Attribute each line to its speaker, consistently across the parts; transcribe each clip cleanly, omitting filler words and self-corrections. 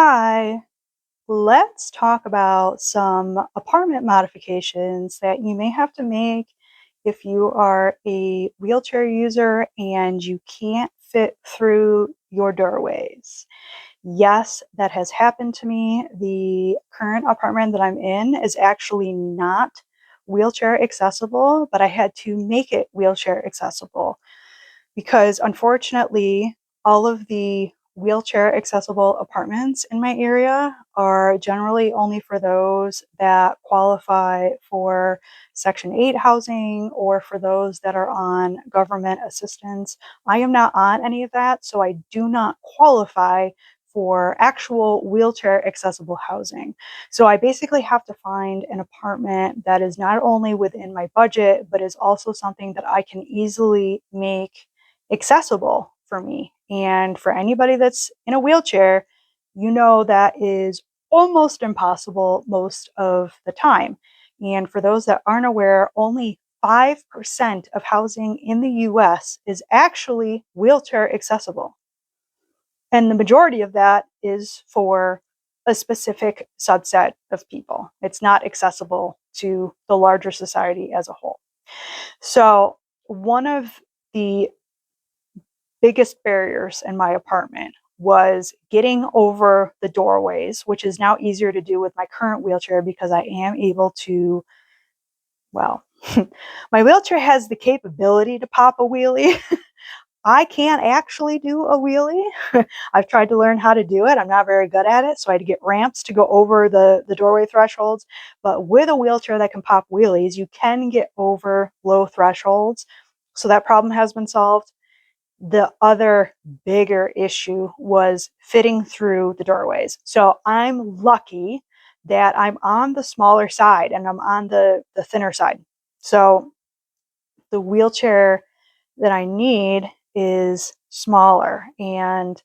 Speaker 1: Hi, let's talk about some apartment modifications that you may have to make if you are a wheelchair user and you can't fit through your doorways. Yes, that has happened to me. The current apartment that I'm in is actually not wheelchair accessible, but I had to make it wheelchair accessible because unfortunately, all of the wheelchair accessible apartments in my area are generally only for those that qualify for Section 8 housing or for those that are on government assistance. I am not on any of that, so I do not qualify for actual wheelchair accessible housing. So I basically have to find an apartment that is not only within my budget, but is also something that I can easily make accessible for me. And for anybody that's in a wheelchair, you know that is almost impossible most of the time. And for those that aren't aware, only 5% of housing in the US is actually wheelchair accessible. And the majority of that is for a specific subset of people. It's not accessible to the larger society as a whole. So, one of the biggest barriers in my apartment was getting over the doorways, which is now easier to do with my current wheelchair because I am able to, well, my wheelchair has the capability to pop a wheelie. I can't actually do a wheelie. I've tried to learn how to do it. I'm not very good at it, so I had to get ramps to go over the doorway thresholds. But with a wheelchair that can pop wheelies, you can get over low thresholds. So that problem has been solved. The other bigger issue was fitting through the doorways. So I'm lucky that I'm on the smaller side and I'm on the thinner side. So the wheelchair that I need is smaller. And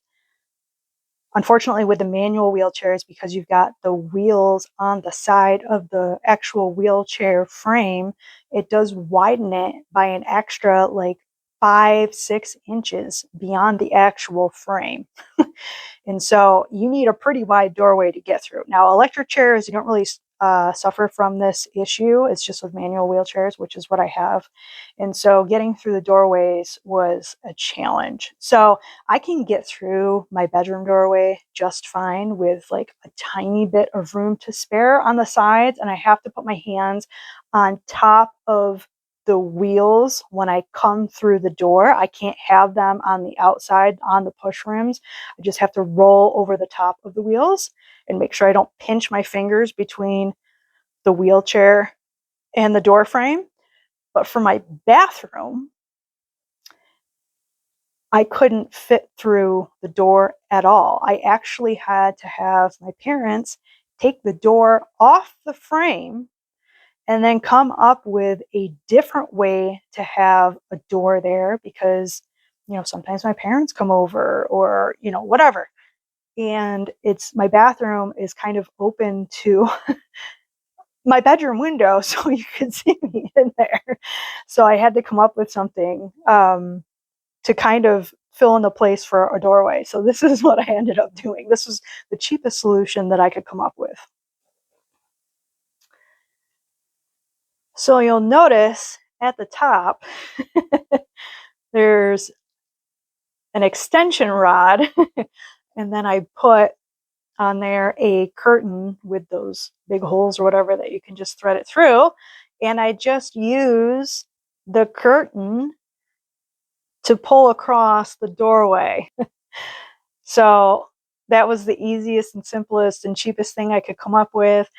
Speaker 1: unfortunately, with the manual wheelchairs, because you've got the wheels on the side of the actual wheelchair frame, it does widen it by an extra like 5, 6 inches beyond the actual frame. And so you need a pretty wide doorway to get through. Now, electric chairs, you don't really suffer from this issue. It's just with manual wheelchairs, which is what I have. And so getting through the doorways was a challenge. So I can get through my bedroom doorway just fine with like a tiny bit of room to spare on the sides. And I have to put my hands on top of the wheels when I come through the door. I can't have them on the outside on the push rims. I just have to roll over the top of the wheels and make sure I don't pinch my fingers between the wheelchair and the door frame. But for my bathroom, I couldn't fit through the door at all. I actually had to have my parents take the door off the frame and then come up with a different way to have a door there because, sometimes my parents come over or, whatever. And it's my bathroom is kind of open to my bedroom window so you could see me in there. So I had to come up with something to kind of fill in the place for a doorway. So this is what I ended up doing. This was the cheapest solution that I could come up with. So you'll notice at the top, there's an extension rod, and then I put on there a curtain with those big holes or whatever that you can just thread it through. And I just use the curtain to pull across the doorway. So that was the easiest and simplest and cheapest thing I could come up with.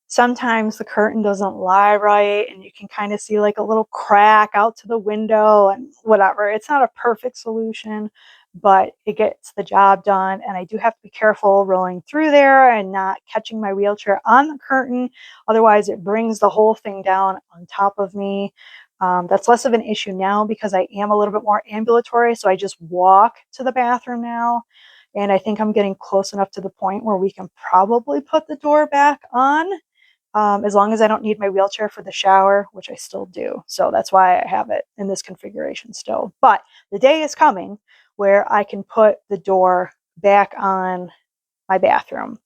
Speaker 1: Sometimes the curtain doesn't lie right and you can kind of see like a little crack out to the window and whatever. It's not a perfect solution, but it gets the job done. And I do have to be careful rolling through there and not catching my wheelchair on the curtain. Otherwise, it brings the whole thing down on top of me. That's less of an issue now because I am a little bit more ambulatory. So I just walk to the bathroom now. And I think I'm getting close enough to the point where we can probably put the door back on, as long as I don't need my wheelchair for the shower, which I still do. So that's why I have it in this configuration still. But the day is coming where I can put the door back on my bathroom.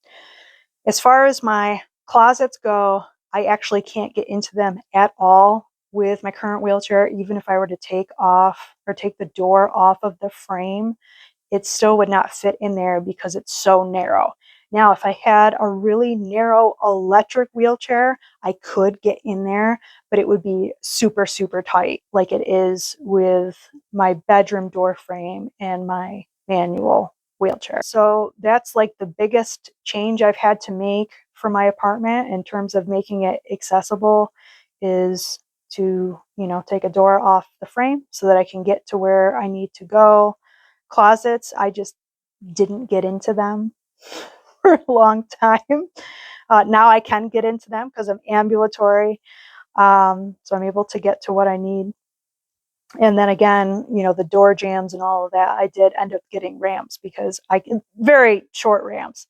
Speaker 1: As far as my closets go, I actually can't get into them at all with my current wheelchair. Even if I were to take the door off of the frame, it still would not fit in there because it's so narrow. Now, if I had a really narrow electric wheelchair, I could get in there, but it would be super, super tight, like it is with my bedroom door frame and my manual wheelchair. So that's like the biggest change I've had to make for my apartment in terms of making it accessible, is to, take a door off the frame so that I can get to where I need to go. Closets, I just didn't get into them for a long time. Now I can get into them because I'm ambulatory. So I'm able to get to what I need. And then again, the door jams and all of that, I did end up getting ramps because very short ramps,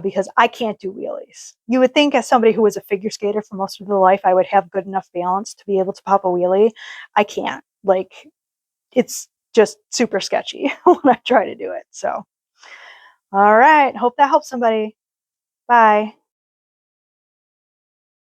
Speaker 1: because I can't do wheelies. You would think, as somebody who was a figure skater for most of their life, I would have good enough balance to be able to pop a wheelie. I can't. Like, it's just super sketchy when I try to do it. So, all right. Hope that helps somebody. Bye.